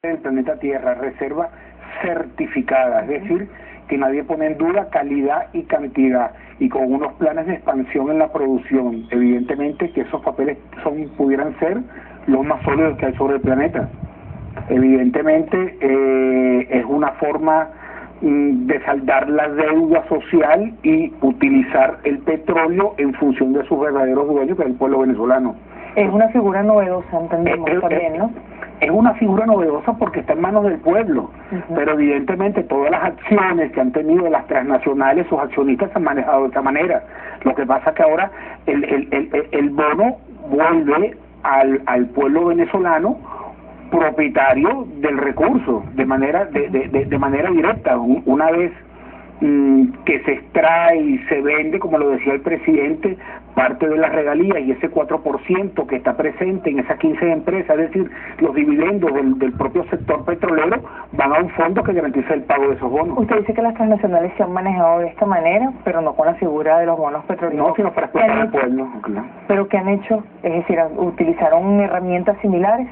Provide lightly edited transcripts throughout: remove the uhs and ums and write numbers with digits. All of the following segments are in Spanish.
del planeta Tierra, reserva certificada, es decir, que nadie pone en duda calidad y cantidad, y con unos planes de expansión en la producción. Evidentemente que esos papeles pudieran ser los más sólidos que hay sobre el planeta. Evidentemente es una forma de saldar la deuda social y utilizar el petróleo en función de sus verdaderos dueños, que es el pueblo venezolano. Es una figura novedosa, entendemos también, ¿no? Es una figura novedosa porque está en manos del pueblo, pero evidentemente todas las acciones que han tenido las transnacionales, sus accionistas se han manejado de esta manera. Lo que pasa es que ahora el bono vuelve al pueblo venezolano propietario del recurso de manera directa. Una vez que se extrae y se vende, como lo decía el presidente, parte de las regalías, y ese 4% que está presente en esas 15 empresas, es decir, los dividendos del propio sector petrolero, van a un fondo que garantiza el pago de esos bonos. Usted dice que las transnacionales se han manejado de esta manera, pero no con la figura de los bonos petroleros. No, sino para explotar al pueblo. Claro. ¿Pero qué han hecho? Es decir, ¿utilizaron herramientas similares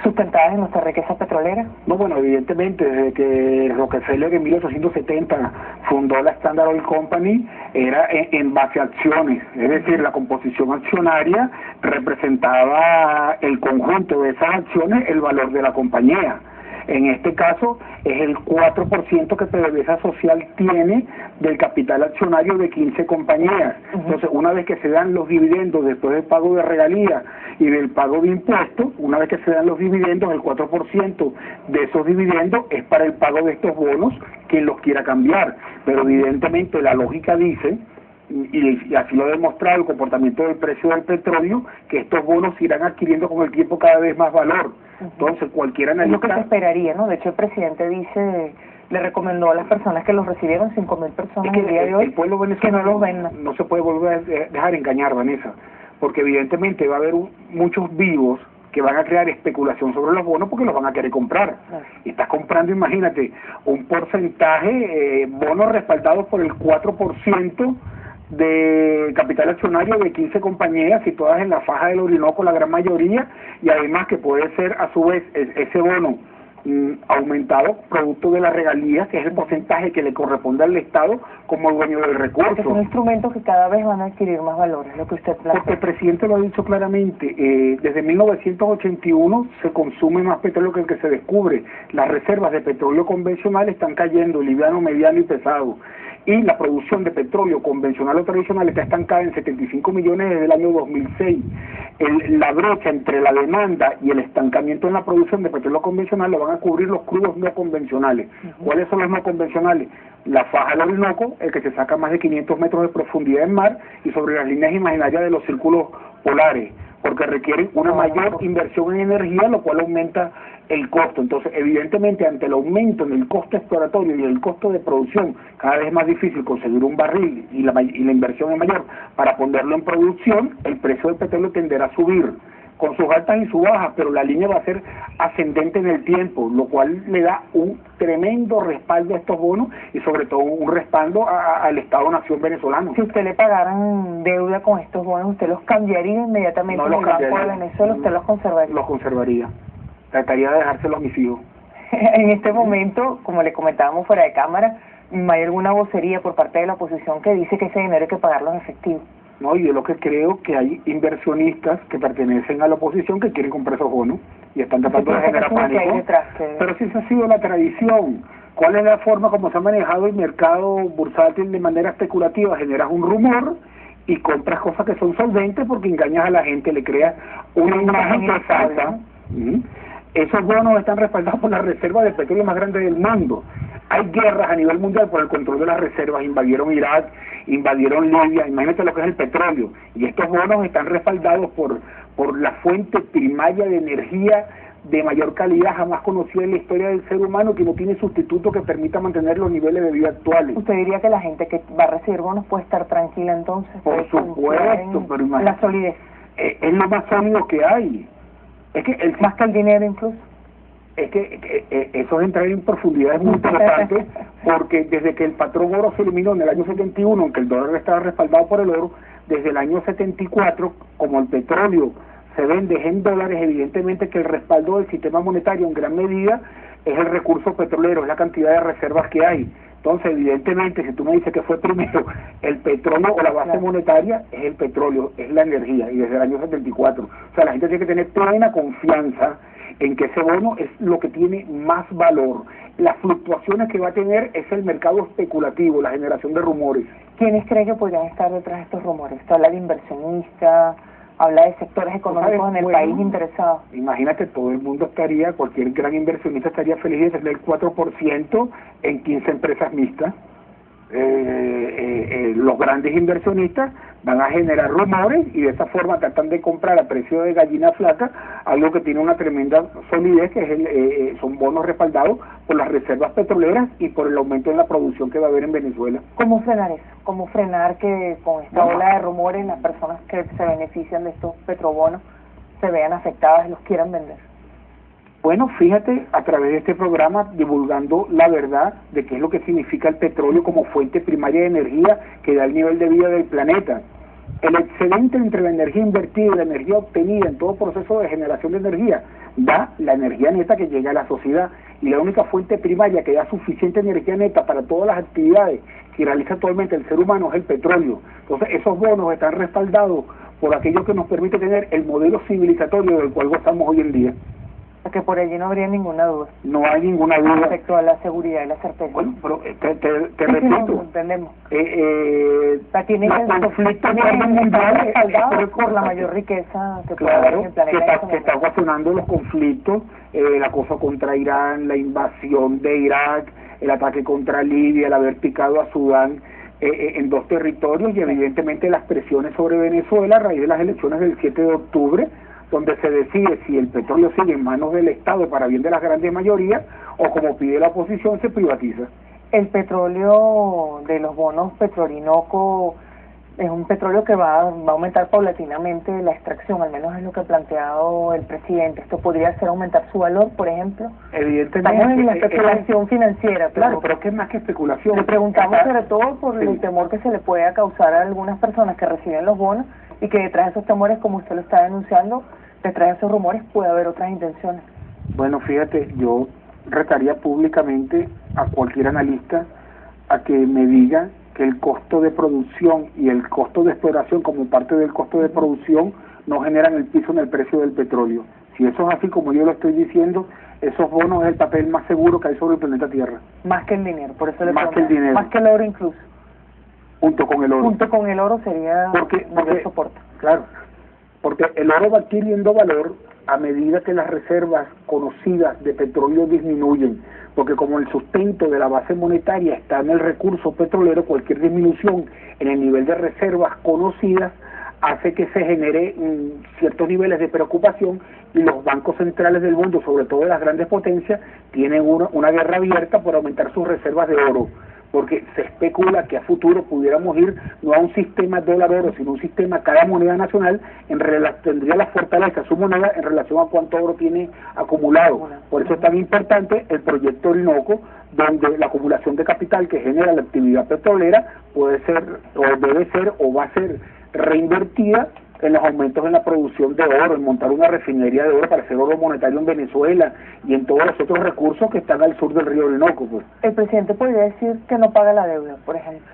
sustentadas en nuestra riqueza petrolera? No, bueno, evidentemente, desde que Rockefeller en 1870 fundó la Standard Oil Company, era en base a acciones, es decir, la composición accionaria representaba el conjunto de esas acciones, el valor de la compañía. En este caso es el 4% que PDVSA Social tiene del capital accionario de 15 compañías. Entonces, una vez que se dan los dividendos después del pago de regalías y del pago de impuestos, una vez que se dan los dividendos, el 4% de esos dividendos es para el pago de estos bonos, quien los quiera cambiar. Pero evidentemente la lógica dice, y así lo ha demostrado el comportamiento del precio del petróleo, que estos bonos irán adquiriendo con el tiempo cada vez más valor. Entonces cualquier analista... Es lo que se esperaría, ¿no? De hecho el presidente dice, le recomendó a las personas que los recibieron, 5.000 personas el día de hoy, el pueblo venezolano, que no los vendan. No se puede volver a dejar engañar, Vanessa, porque evidentemente va a haber muchos vivos que van a crear especulación sobre los bonos porque los van a querer comprar. Y estás comprando, imagínate, un porcentaje, bonos respaldados por el 4% de capital accionario de 15 compañías situadas en la faja del Orinoco, la gran mayoría, y además que puede ser a su vez ese bono aumentado producto de las regalías, que es el porcentaje que le corresponde al Estado como dueño del recurso. Son instrumentos que cada vez van a adquirir más valores, lo que usted plantea. Porque el presidente lo ha dicho claramente, desde 1981 se consume más petróleo que el que se descubre. Las reservas de petróleo convencional están cayendo, liviano, mediano y pesado. Y la producción de petróleo convencional o tradicional está estancada en 75 millones desde el año 2006. La brecha entre la demanda y el estancamiento en la producción de petróleo convencional lo van a cubrir los crudos no convencionales. ¿Cuáles son los no convencionales? La faja del Orinoco, el que se saca más de 500 metros de profundidad en mar, y sobre las líneas imaginarias de los círculos polares, porque requieren una mayor inversión en energía, lo cual aumenta el costo. Entonces, evidentemente, ante el aumento en el costo exploratorio y el costo de producción, cada vez es más difícil conseguir un barril y la inversión es mayor para ponerlo en producción, el precio del petróleo tenderá a subir, con sus altas y sus bajas, pero la línea va a ser ascendente en el tiempo, lo cual le da un tremendo respaldo a estos bonos y sobre todo un respaldo al Estado-Nación venezolano. Si usted le pagaran deuda con estos bonos, ¿usted los cambiaría inmediatamente en el Banco de Venezuela? ¿Usted los conservaría? Los conservaría. Trataría de dejárselos a mis hijos. En este momento, como le comentábamos fuera de cámara, ¿hay alguna vocería por parte de la oposición que dice que ese dinero hay que pagarlo en efectivo? No, yo lo que creo que hay inversionistas que pertenecen a la oposición que quieren comprar esos bonos y están tratando de generar pánico. Pero si esa ha sido la tradición, ¿cuál es la forma como se ha manejado el mercado bursátil de manera especulativa? Generas un rumor y compras cosas que son solventes porque engañas a la gente, le creas una imagen que falta. Esos bonos están respaldados por las reservas de petróleo más grandes del mundo. Hay guerras a nivel mundial por el control de las reservas, invadieron Irak, invadieron Libia, imagínate lo que es el petróleo, y estos bonos están respaldados por la fuente primaria de energía de mayor calidad jamás conocida en la historia del ser humano, que no tiene sustituto que permita mantener los niveles de vida actuales. ¿Usted diría que la gente que va a recibir bonos puede estar tranquila entonces? Por supuesto, pero imagínate, la solidez. Es lo más sólido que hay. Es que más que el dinero incluso. Es que eso es entrar en profundidades muy importantes, porque desde que el patrón oro se eliminó en el año 71, aunque el dólar estaba respaldado por el oro, desde el año 74, como el petróleo se vende en dólares, evidentemente que el respaldo del sistema monetario en gran medida es el recurso petrolero, es la cantidad de reservas que hay. Entonces, evidentemente, si tú me dices que fue primero el petróleo o la base monetaria, es el petróleo, es la energía, y desde el año 74. O sea, la gente tiene que tener plena confianza en que ese bono es lo que tiene más valor. Las fluctuaciones que va a tener es el mercado especulativo, la generación de rumores. ¿Quiénes creen que podrían estar detrás de estos rumores? ¿Se habla de inversionistas? ¿Habla de sectores económicos en el país interesados? Imagínate, todo el mundo estaría, cualquier gran inversionista estaría feliz de tener el 4% en 15 empresas mixtas. Los grandes inversionistas van a generar rumores y de esa forma tratan de comprar a precio de gallina flaca algo que tiene una tremenda solidez, que es son bonos respaldados por las reservas petroleras y por el aumento en la producción que va a haber en Venezuela. ¿Cómo frenar eso? ¿Cómo frenar que con esta ola de rumores las personas que se benefician de estos petrobonos se vean afectadas y los quieran vender? Bueno, fíjate, a través de este programa, divulgando la verdad de qué es lo que significa el petróleo como fuente primaria de energía que da el nivel de vida del planeta. El excedente entre la energía invertida y la energía obtenida en todo proceso de generación de energía da la energía neta que llega a la sociedad, y la única fuente primaria que da suficiente energía neta para todas las actividades que realiza actualmente el ser humano es el petróleo. Entonces, esos bonos están respaldados por aquello que nos permite tener el modelo civilizatorio del cual gozamos hoy en día. Que por allí no habría ninguna duda. No hay ninguna duda. Respecto a la seguridad y la certeza. Bueno, pero te repito. No, entendemos. Tiene conflictos mundiales por la mayor riqueza que puede haber en el planeta. Que está ocasionando los conflictos, el acoso contra Irán, la invasión de Irak, el ataque contra Libia, el haber picado a Sudán en dos territorios, y evidentemente las presiones sobre Venezuela a raíz de las elecciones del 7 de octubre, donde se decide si el petróleo sigue en manos del Estado para bien de las grandes mayorías, o como pide la oposición, se privatiza. El petróleo de los bonos Petrorinoco es un petróleo que va a aumentar paulatinamente la extracción, al menos es lo que ha planteado el presidente. ¿Esto podría hacer aumentar su valor, por ejemplo? Evidentemente. Estamos en la especulación financiera. Claro, pero ¿qué es más que especulación? Le preguntamos sobre todo por el temor que se le pueda causar a algunas personas que reciben los bonos, y que detrás de esos temores, como usted lo está denunciando, detrás de esos rumores puede haber otras intenciones. Bueno, fíjate, yo retaría públicamente a cualquier analista a que me diga que el costo de producción y el costo de exploración como parte del costo de producción no generan el piso en el precio del petróleo. Si eso es así como yo lo estoy diciendo, esos bonos es el papel más seguro que hay sobre el planeta Tierra. Más que el dinero, por eso le más que el dinero. Más que el oro incluso. Junto con el oro. Junto con el oro sería mayor soporte. Claro, porque el oro va adquiriendo valor a medida que las reservas conocidas de petróleo disminuyen, porque como el sustento de la base monetaria está en el recurso petrolero, cualquier disminución en el nivel de reservas conocidas hace que se genere ciertos niveles de preocupación, y los bancos centrales del mundo, sobre todo de las grandes potencias, tienen una guerra abierta por aumentar sus reservas de oro, porque se especula que a futuro pudiéramos ir no a un sistema dólar-oro, sino un sistema cada moneda nacional tendría la fortaleza su moneda en relación a cuánto oro tiene acumulado. Por eso es tan importante el proyecto Orinoco, donde la acumulación de capital que genera la actividad petrolera puede ser, o debe ser, o va a ser reinvertida en los aumentos en la producción de oro, en montar una refinería de oro para hacer oro monetario en Venezuela y en todos los otros recursos que están al sur del río Orinoco. Pues. El presidente podría decir que no paga la deuda, por ejemplo.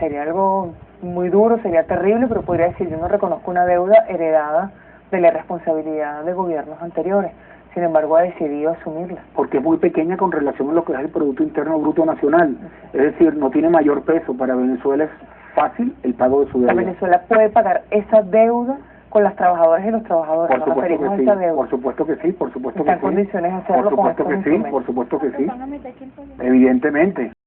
Sería algo muy duro, sería terrible, pero podría decir: yo no reconozco una deuda heredada de la irresponsabilidad de gobiernos anteriores. Sin embargo, ha decidido asumirla. Porque es muy pequeña con relación a lo que es el Producto Interno Bruto Nacional. Es decir, no tiene mayor peso. Para Venezuela es fácil el pago de su deuda. Venezuela puede pagar esa deuda con las trabajadoras y los trabajadores. Por supuesto que sí, por supuesto que sí, por supuesto que sí. ¿Está en condiciones de hacerlo? Por supuesto que sí, por supuesto que sí. Evidentemente.